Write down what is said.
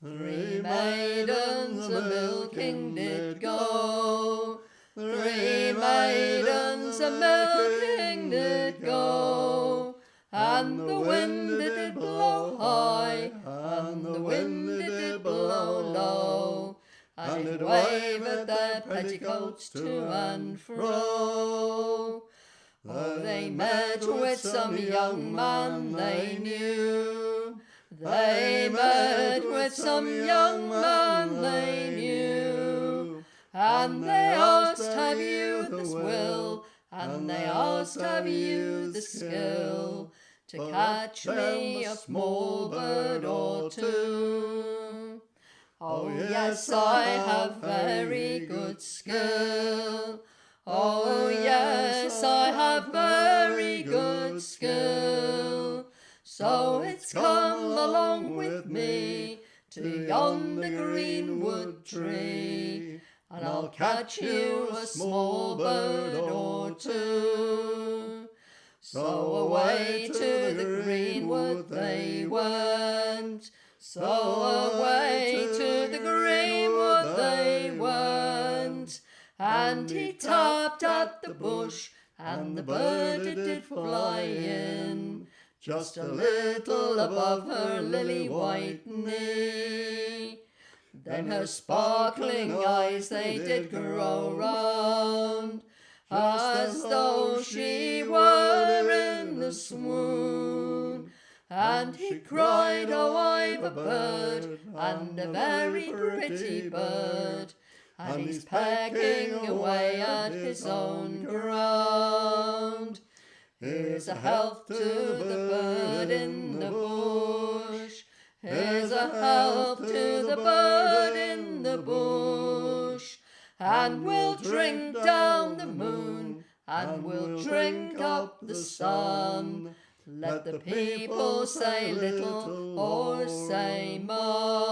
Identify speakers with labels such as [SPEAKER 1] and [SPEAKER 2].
[SPEAKER 1] Three maidens a-milking did go. Three maidens a-milking did go. And the wind it did blow high, and the wind it did blow low, and it waved their petticoats to and fro. Oh, they met with some young man they knew. They met with some young man they knew. And they asked, have you the will? And they asked, have you the skill to catch me a small bird or two? Oh, yes, I have very good skill. Oh, yes, I have very good skill. So it's come along with me to yonder greenwood tree, and I'll catch you a small bird or two. So away to the greenwood they went. So away to the greenwood they went. And he tapped at the bush, and the bird it did fly in, just a little above her lily white knee. Then her sparkling eyes they did grow round, as though she were in a swoon. And he cried, oh, I've a bird, and a very pretty bird, and he's pecking away at his own ground. Here's a health to the bird in the bush. Here's a health to the bird in the bush. And we'll drink down the moon, and we'll drink up the sun. Let the people say little or say much.